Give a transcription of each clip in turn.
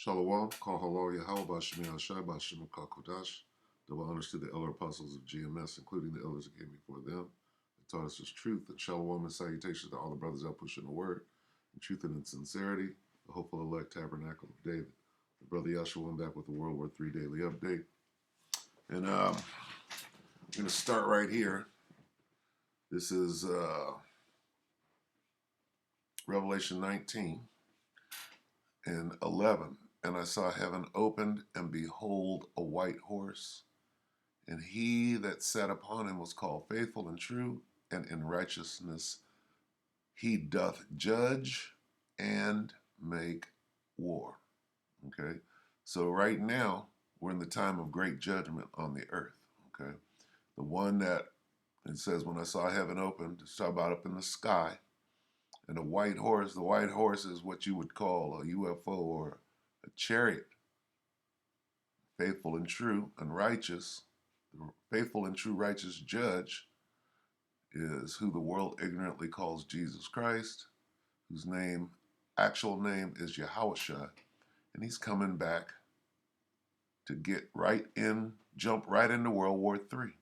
Shalom, Kal Halal Yahweh Shemi Ashai Bashem Kakodash. Double honors to the elder apostles of GMS, including the elders that came before them, and taught us his truth. And shalom and salutations to all the brothers out pushing the word in truth and in sincerity, the hopeful elect tabernacle of David. The brother Yahshua back with the WW3 Daily update. And I'm going to start right here. This is Revelation 19 and 11. And I saw heaven opened, and behold, a white horse. And he that sat upon him was called Faithful and True, and in righteousness he doth judge and make war. Okay? So right now, we're in the time of great judgment on the earth. Okay? The one that, it says, when I saw heaven opened, it's talking about up in the sky, and a white horse. The white horse is what you would call a UFO or a chariot. Faithful and true and righteous. The faithful and true righteous judge is who the world ignorantly calls Jesus Christ, whose actual name is Yahushua, and he's coming back to jump right into World War III.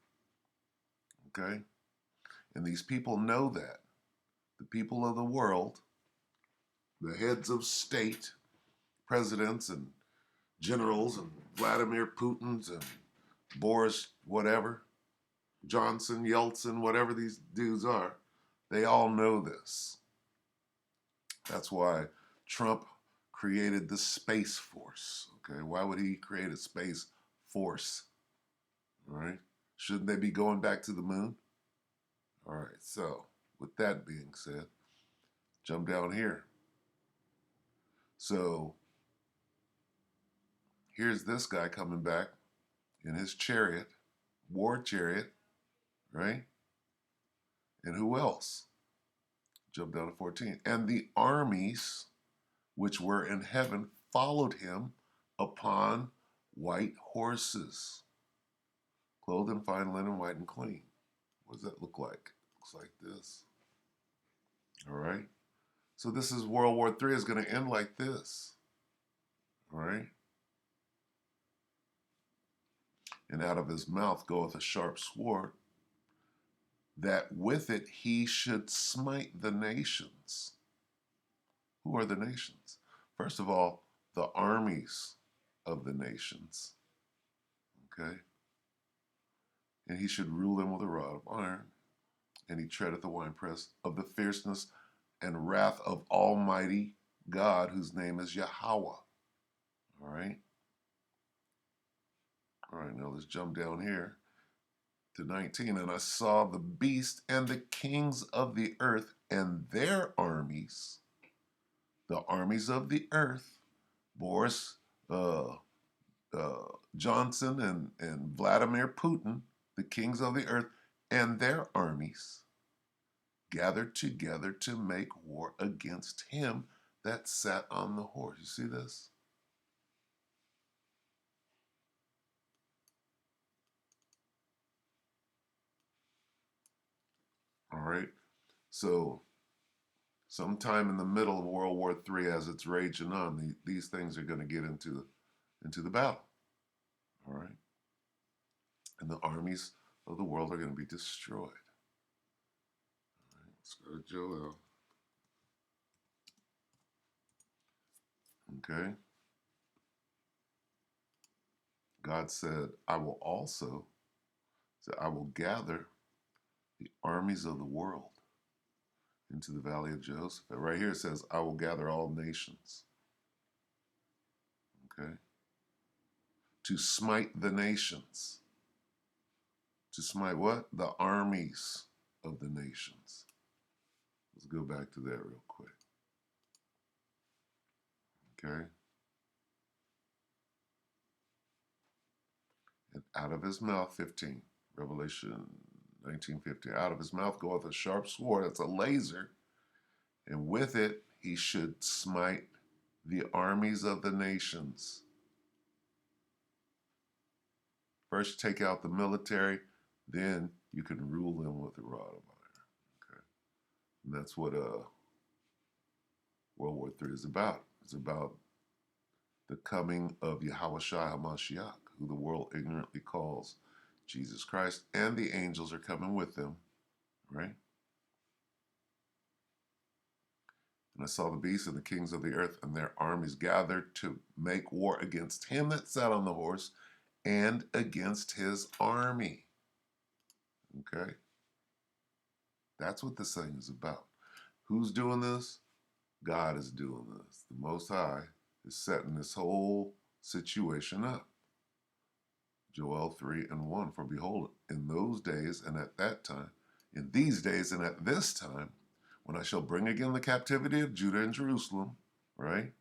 Okay? And these people know that. The people of the world, the heads of state, presidents and generals and Vladimir Putin's and Boris whatever, Johnson, Yeltsin, whatever these dudes are, they all know this. That's why Trump created the Space Force. Okay, why would he create a Space Force? All right, shouldn't they be going back to the moon? All right, so with that being said, jump down here. So here's this guy coming back in his chariot, war chariot, right? And who else? Jump down to 14. And the armies which were in heaven followed him upon white horses, clothed in fine linen, white and clean. What does that look like? Looks like this. All right. So this is World War III is going to end like this. All right. And out of his mouth goeth a sharp sword, that with it he should smite the nations. Who are the nations? First of all, the armies of the nations. Okay? And he should rule them with a rod of iron, and he treadeth the winepress of the fierceness and wrath of Almighty God, whose name is Yahweh. All right? All right, now let's jump down here to 19. And I saw the beast and the kings of the earth and their armies, the armies of the earth, Boris Johnson and Vladimir Putin, the kings of the earth and their armies, gathered together to make war against him that sat on the horse. You see this? All right. So sometime in the middle of World War III, as it's raging on, these things are going to get into the battle. All right. And the armies of the world are going to be destroyed. All right, let's go to Joel. Okay. God said, I will gather the armies of the world into the valley of Joseph. And right here it says, I will gather all nations. Okay. To smite the nations. To smite what? The armies of the nations. Let's go back to that real quick. Okay. And out of his mouth, 15, Revelation 19:15, out of his mouth goeth a sharp sword, that's a laser, and with it he should smite the armies of the nations. First take out the military, then you can rule them with a rod of iron. Okay. And that's what World War III is about. It's about the coming of Yahushua HaMashiach, who the world ignorantly calls Jesus Christ, and the angels are coming with them, right? And I saw the beasts and the kings of the earth and their armies gathered to make war against him that sat on the horse and against his army. Okay? That's what this thing is about. Who's doing this? God is doing this. The Most High is setting this whole situation up. Joel 3:1, for behold, in those days and at that time, in these days and at this time, when I shall bring again the captivity of Judah and Jerusalem, right?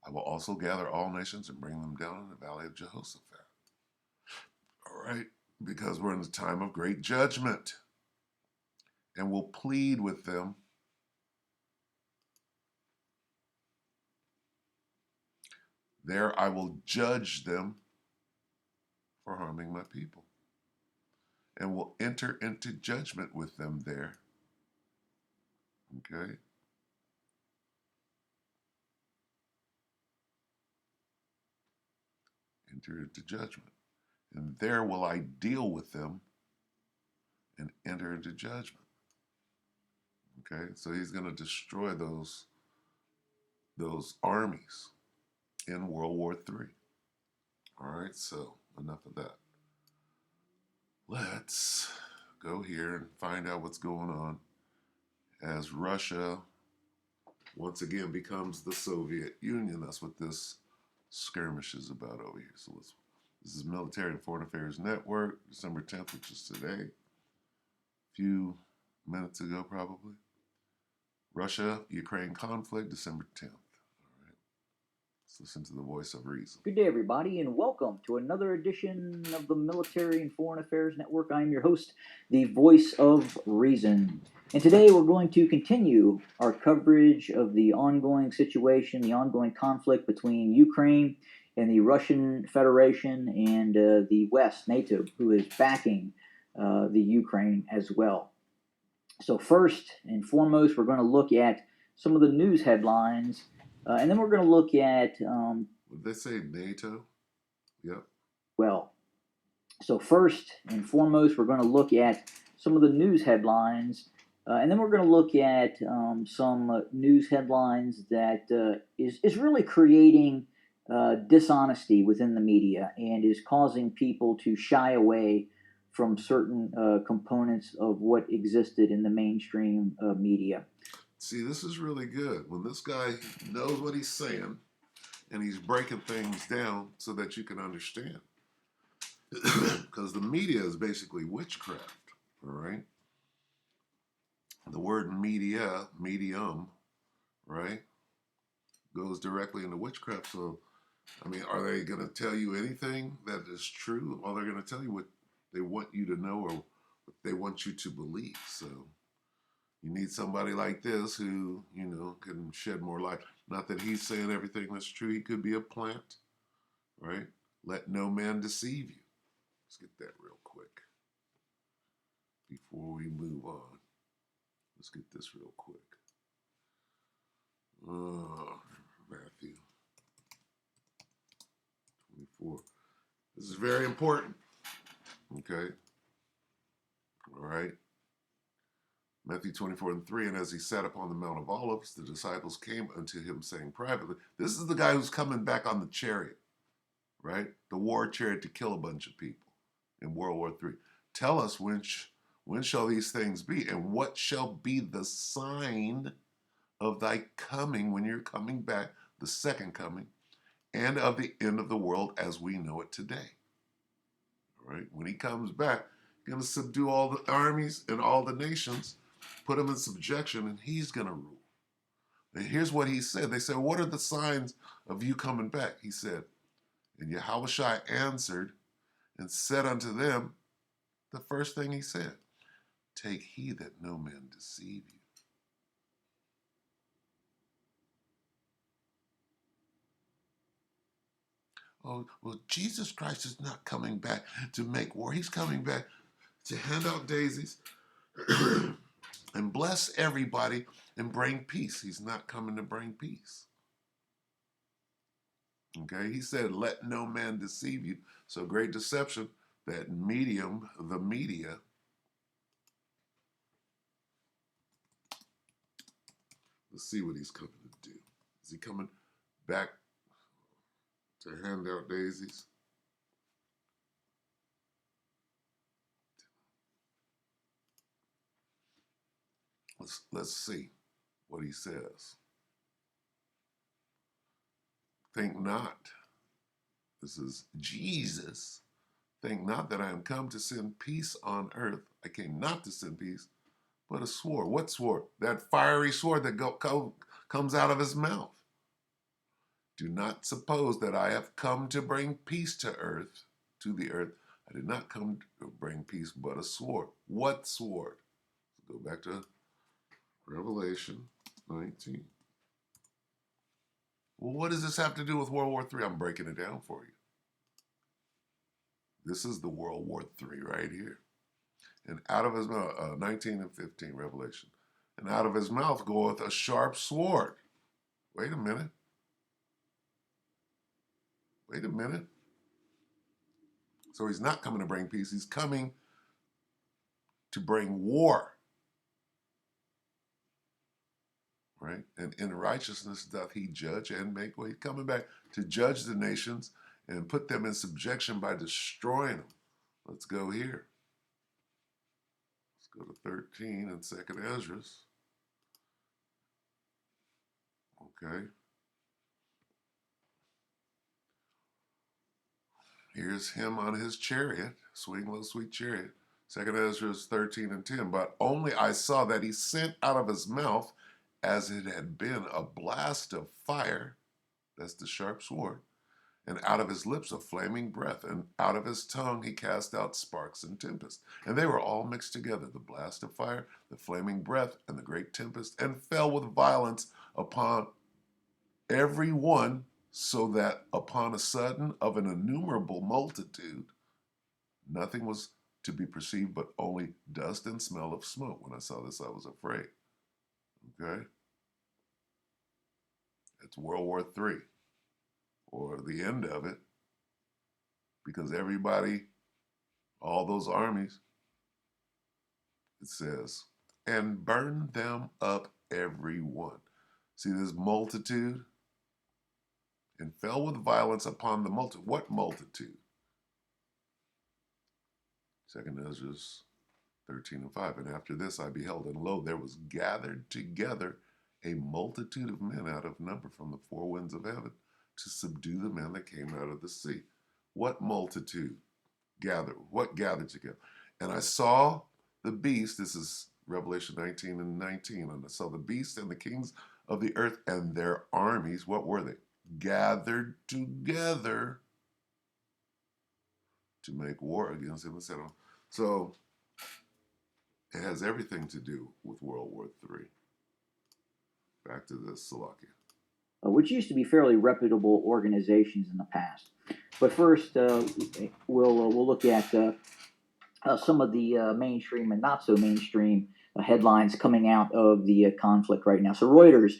I will also gather all nations and bring them down in the valley of Jehoshaphat. All right? Because we're in the time of great judgment. And will plead with them. There I will judge them for harming my people. And will enter into judgment with them there. Okay? Enter into judgment. And there will I deal with them and enter into judgment. Okay? So he's going to destroy those armies in World War III. All right, so enough of that. Let's go here and find out what's going on as Russia once again becomes the Soviet Union. That's what this skirmish is about over here. So this is Military and Foreign Affairs Network, December 10th, which is today. A few minutes ago, probably. Russia-Ukraine conflict, December 10th. All right. Let's listen to the voice of reason. Good day, everybody, and welcome to another edition of the Military and Foreign Affairs Network. I'm your host, the voice of reason. And today we're going to continue our coverage of the ongoing situation, the ongoing conflict between Ukraine and the Russian Federation and the West, NATO, who is backing the Ukraine as well. So first and foremost, we're going to look at some of the news headlines, and then we're going to look at... Would they say NATO? Yep. Well, so first and foremost, we're going to look at some of the news headlines, and then we're going to look at some news headlines that is really creating dishonesty within the media and is causing people to shy away from certain components of what existed in the mainstream media. See, this is really good. When this guy knows what he's saying and he's breaking things down so that you can understand. Because the media is basically witchcraft, all right? The word media, medium, right, goes directly into witchcraft. So, I mean, are they going to tell you anything that is true? Or they're going to tell you what they want you to know or what they want you to believe. So you need somebody like this who, you know, can shed more light. Not that he's saying everything that's true. He could be a plant, right? Let no man deceive you. Let's get that real quick before we move on. Let's get this real quick. Matthew 24. This is very important. Okay. All right. Matthew 24:3, and as he sat upon the Mount of Olives, the disciples came unto him, saying privately, this is the guy who's coming back on the chariot, right? The war chariot to kill a bunch of people in World War III. Tell us when shall these things be, and what shall be the sign of thy coming when you're coming back, the second coming, and of the end of the world as we know it today. All right? When he comes back, he's going to subdue all the armies and all the nations, put them in subjection, and he's going to rule. And here's what he said. They said, what are the signs of you coming back? He said, and Yahushua answered and said unto them, the first thing he said, take heed that no man deceive you. Oh, well, Jesus Christ is not coming back to make war. He's coming back to hand out daisies and bless everybody and bring peace. He's not coming to bring peace. Okay, he said, let no man deceive you. So great deception, that medium, the media, let's see what he's coming to do. Is he coming back to hand out daisies? Let's see what he says. Think not, this is Jesus, think not that I am come to send peace on earth. I came not to send peace, but a sword. What sword? That fiery sword that comes out of his mouth. Do not suppose that I have come to bring peace to the earth. I did not come to bring peace, but a sword. What sword? Go back to Revelation 19. Well, what does this have to do with World War III? I'm breaking it down for you. This is the World War III right here. And out of his mouth, 19 and 15, Revelation. And out of his mouth goeth a sharp sword. Wait a minute. Wait a minute. So he's not coming to bring peace. He's coming to bring war. Right? And in righteousness doth he judge and make way. He's coming back to judge the nations and put them in subjection by destroying them. Let's go here. Let's go to 13 in 2nd Ezra. Okay. Here's him on his chariot, swing low, sweet chariot. 2nd Ezra 13 and 10. But only I saw that he sent out of his mouth as it had been a blast of fire. That's the sharp sword. And out of his lips a flaming breath, and out of his tongue he cast out sparks and tempest. And they were all mixed together, the blast of fire, the flaming breath, and the great tempest, and fell with violence upon every one, so that upon a sudden of an innumerable multitude, nothing was to be perceived but only dust and smell of smoke. When I saw this, I was afraid. Okay? It's World War III, or the end of it, because everybody, all those armies, it says, and burn them up every one. See this multitude? And fell with violence upon the multitude. What multitude? 2nd Ezra 13 and 5. And after this I beheld, and lo, there was gathered together a multitude of men out of number from the four winds of heaven to subdue the men that came out of the sea. What multitude gathered? What gathered together? And I saw the beast, this is Revelation 19 and 19, and I saw the beast and the kings of the earth and their armies. What were they? Gathered together to make war against him, etc. So it has everything to do with World War III. Back to this, Slovakia. Which used to be fairly reputable organizations in the past. But first, we'll look at some of the mainstream and not so mainstream headlines coming out of the conflict right now. So Reuters,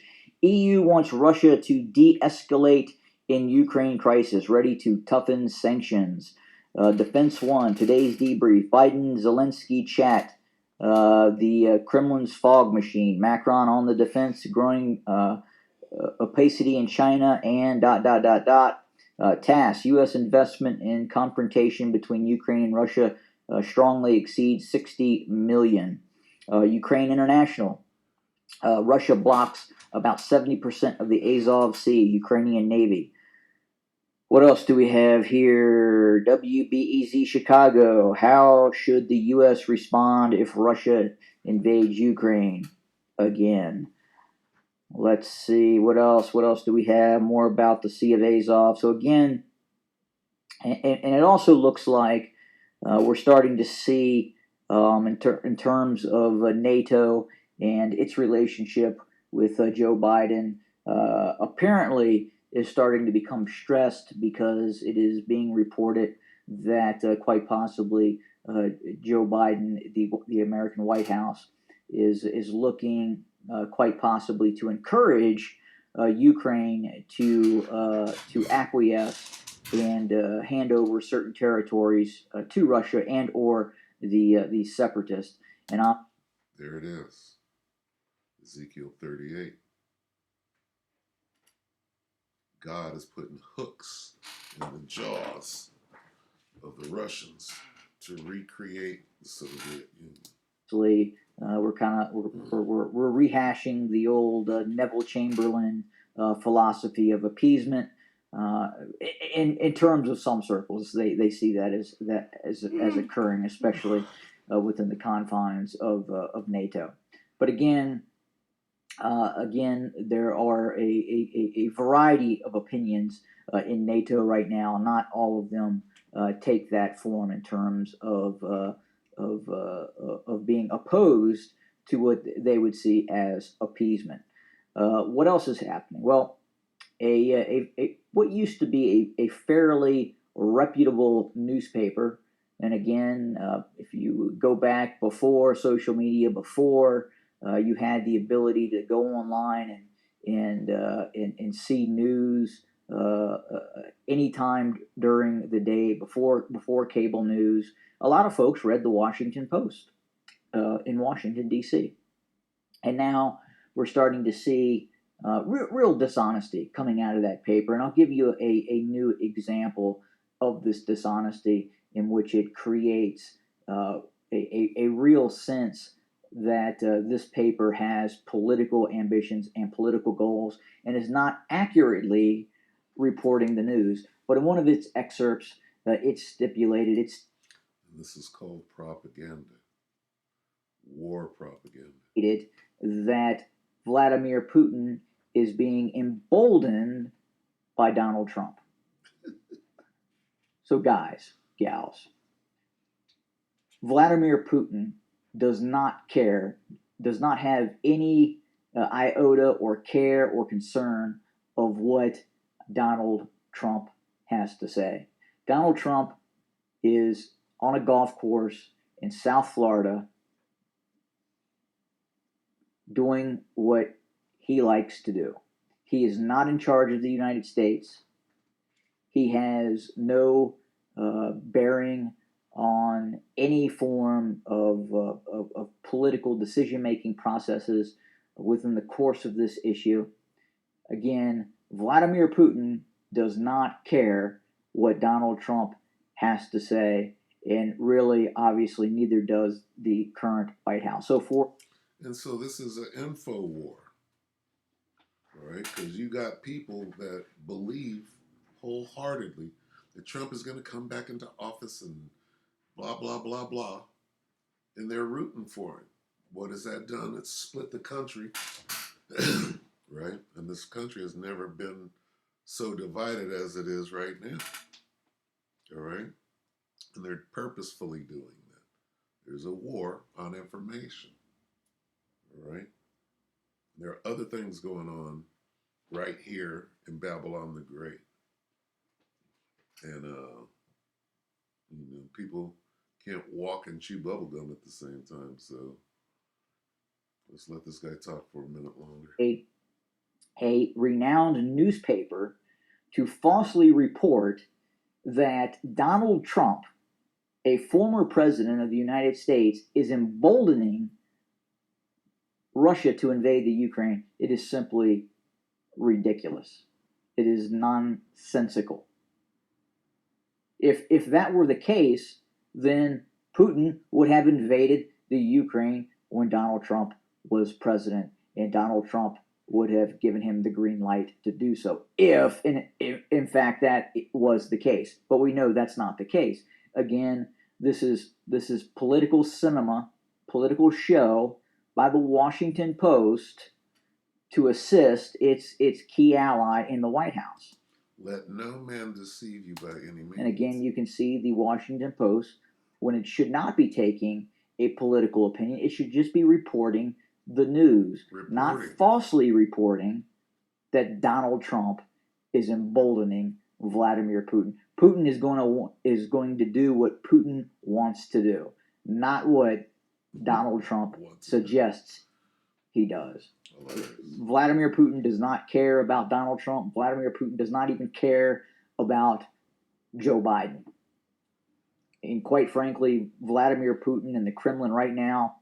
EU wants Russia to de-escalate in Ukraine crisis, ready to toughen sanctions. Defense One, today's debrief, Biden, Zelensky chat, the Kremlin's fog machine, Macron on the defense, growing opacity in China, and ... TASS, U.S. investment in confrontation between Ukraine and Russia strongly exceeds $60 million. Ukraine International, Russia blocks about 70% of the Azov Sea, Ukrainian Navy. What else do we have here? WBEZ Chicago, how should the U.S. respond if Russia invades Ukraine again? Let's see, what else? What else do we have? More about the Sea of Azov. So again, and it also looks like we're starting to see in terms of NATO and its relationship with Joe Biden, apparently is starting to become stressed because it is being reported that quite possibly Joe Biden, the American White House, is looking quite possibly to encourage Ukraine to acquiesce and hand over certain territories to Russia and or the separatists. And There it is. Ezekiel 38. God is putting hooks in the jaws of the Russians to recreate the Soviet Union. We're rehashing the old Neville Chamberlain philosophy of appeasement. In terms of some circles, they see that as occurring, especially within the confines of NATO. But again, there are a variety of opinions in NATO right now. Not all of them take that form in terms of being opposed to what they would see as appeasement. What else is happening? Well, what used to be a fairly reputable newspaper, and again, if you go back before social media, before you had the ability to go online and see news anytime during the day before cable news. A lot of folks read the Washington Post in Washington D.C. And now we're starting to see real dishonesty coming out of that paper. And I'll give you a new example of this dishonesty in which it creates a real sense that this paper has political ambitions and political goals and is not accurately reporting the news. But in one of its excerpts, it's stipulated this is called propaganda, war propaganda, that Vladimir Putin is being emboldened by Donald Trump. So guys, gals, Vladimir Putin does not care, does not have any iota or care or concern of what Donald Trump has to say. Donald Trump is on a golf course in South Florida doing what he likes to do. He is not in charge of the United States. He has no bearing on any form of political decision-making processes within the course of this issue. Again, Vladimir Putin does not care what Donald Trump has to say, and really, obviously, neither does the current White House. And so this is an info war, all right? Because you got people that believe wholeheartedly that Trump is going to come back into office and blah, blah, blah, blah, and they're rooting for it. What has that done? It's split the country, right? And this country has never been so divided as it is right now, all right? And they're purposefully doing that. There's a war on information, all right? There are other things going on right here in Babylon the Great. And, people can't walk and chew bubblegum at the same time. So let's let this guy talk for a minute longer. A renowned newspaper to falsely report that Donald Trump, a former president of the United States, is emboldening Russia to invade the Ukraine. It is simply ridiculous. It is nonsensical. If that were the case, then Putin would have invaded the Ukraine when Donald Trump was president, and Donald Trump would have given him the green light to do so, if in fact that was the case. But we know that's not the case. Again, this is political cinema, political show by the Washington Post to assist its key ally in the White House. Let no man deceive you by any means. And again, you can see the Washington Post, when it should not be taking a political opinion, it should just be reporting the news, not falsely reporting that Donald Trump is emboldening Vladimir Putin. Putin is going to do what Putin wants to do, not what Donald Trump suggests he does. Hilarious. Vladimir Putin does not care about Donald Trump. Vladimir Putin does not even care about Joe Biden. And quite frankly, Vladimir Putin and the Kremlin right now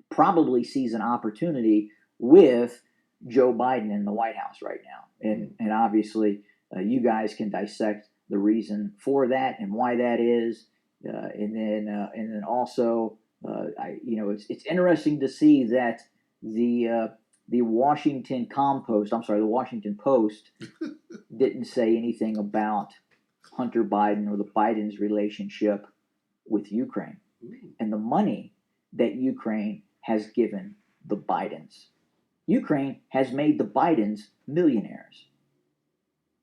probably sees an opportunity with Joe Biden in the White House right now. And obviously, you guys can dissect the reason for that and why that is. And then also, it's interesting to see that the Washington the Washington Post didn't say anything about Hunter Biden or the Biden's relationship with Ukraine and the money that Ukraine has given the Bidens. Ukraine has made the Bidens millionaires.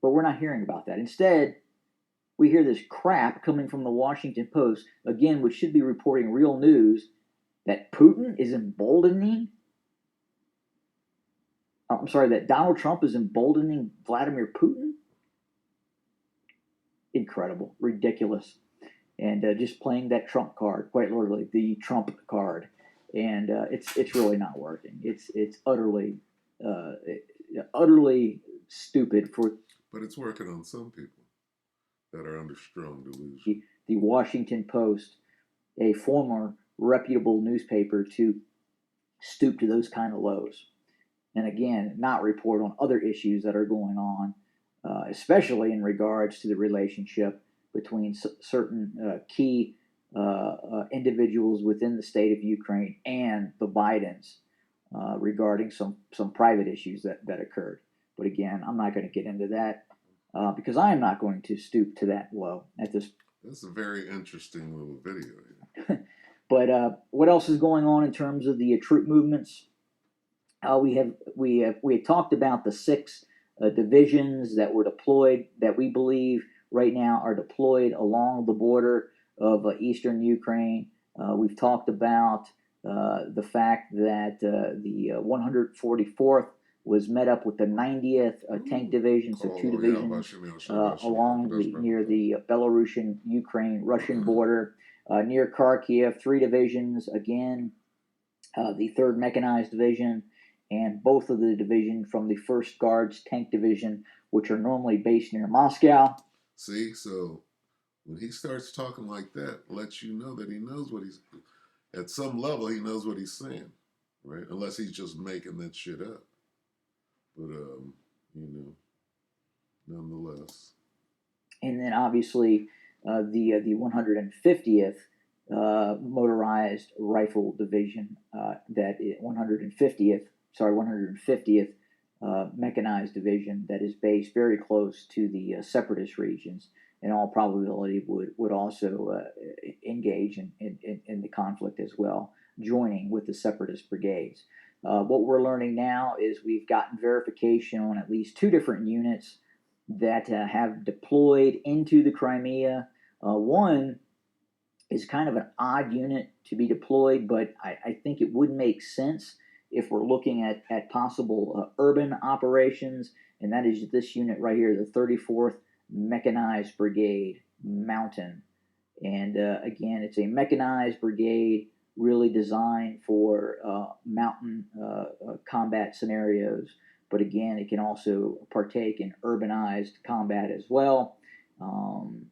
But we're not hearing about that. Instead, we hear this crap coming from the Washington Post, again, which should be reporting real news, that Putin is emboldening. I'm sorry, that Donald Trump is emboldening Vladimir Putin? Incredible, ridiculous. And just playing that Trump card, quite literally, the Trump card. And it's really not working. It's utterly stupid for. But it's working on some people that are under strong delusion. The Washington Post, a former reputable newspaper, to stoop to those kind of lows, and again, not report on other issues that are going on, especially in regards to the relationship between certain key individuals within the state of Ukraine and the Bidens regarding some private issues that occurred. But again, I'm not going to get into that because I am not going to stoop to that low at this. That's a very interesting little video here. But what else is going on in terms of the troop movements? We had talked about the 6 divisions that were deployed, that we believe right now are deployed along the border of eastern Ukraine. We've talked about the fact that the 144th was met up with the 90th Tank Division, so 2 divisions near the Belarusian, Ukraine, Russian border. Near Kharkiv, 3 divisions, again, the 3rd Mechanized Division, and both of the division from the 1st Guards Tank Division, which are normally based near Moscow. See, so when he starts talking like that, lets you know that he knows what he's, at some level, he knows what he's saying, right? Unless he's just making that shit up. But, nonetheless. And then obviously the 150th Motorized Rifle Division, 150th Mechanized Division that is based very close to the separatist regions, in all probability would also engage in the conflict as well, joining with the separatist brigades. What we're learning now is we've gotten verification on at least 2 different units that have deployed into the Crimea. One is kind of an odd unit to be deployed, but I think it would make sense if we're looking at possible urban operations, and that is this unit right here, the 34th Mechanized Brigade Mountain. And again, it's a mechanized brigade really designed for mountain combat scenarios, but again, it can also partake in urbanized combat as well.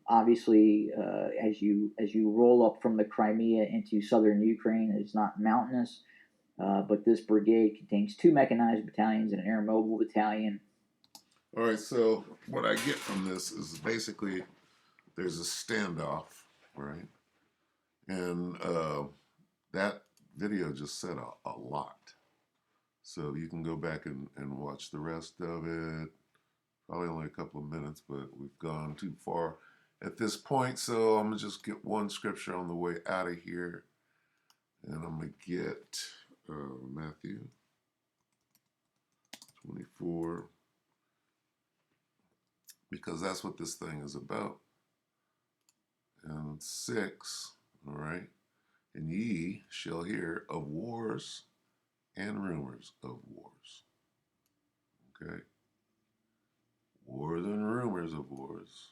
Obviously, as you roll up from the Crimea into southern Ukraine, it's not mountainous, but this brigade contains 2 mechanized battalions and an air mobile battalion. All right, so what I get from this is basically there's a standoff, right? And that video just said a lot. So you can go back and watch the rest of it. Probably only a couple of minutes, but we've gone too far at this point. So I'm going to just get one scripture on the way out of here. And I'm going to get Matthew 24. Because that's what this thing is about. And 6, all right? And ye shall hear of wars and rumors of wars. Okay? Wars and rumors of wars.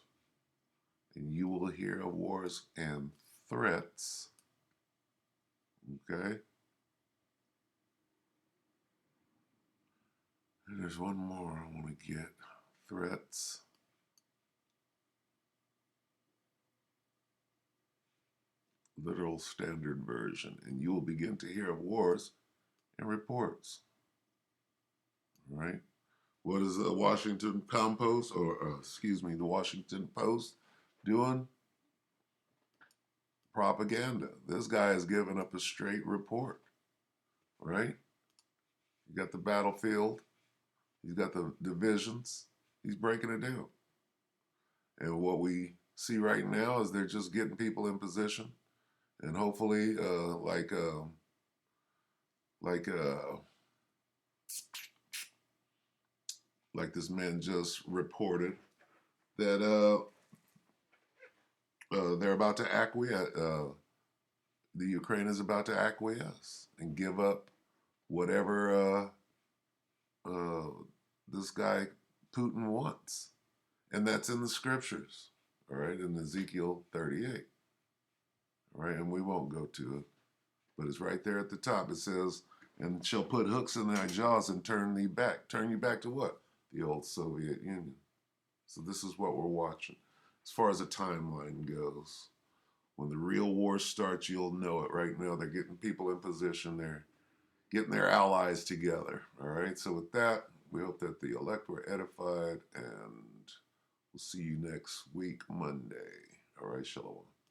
And you will hear of wars and threats. Okay? And there's one more I want to get. Threats. Literal standard version. And you will begin to hear of wars and reports. All right. What is the Washington Compost, the Washington Post doing? Propaganda. This guy has given up a straight report, right? You got the battlefield, he's got the divisions, he's breaking it down. And what we see right now is they're just getting people in position, and hopefully, like uh, like this man just reported that they're about to acquiesce. The Ukraine is about to acquiesce and give up whatever uh, this guy Putin wants, and that's in the scriptures. All right, in Ezekiel 38. All right, and we won't go to it, but it's right there at the top. It says, "And shall put hooks in thy jaws and turn thee back." Turn you back to what? The old Soviet Union. So this is what we're watching. As far as the timeline goes, when the real war starts, you'll know it. Right now, they're getting people in position. They're getting their allies together. All right. So with that, we hope that the elect were edified, and we'll see you next week, Monday. All right. Shalom.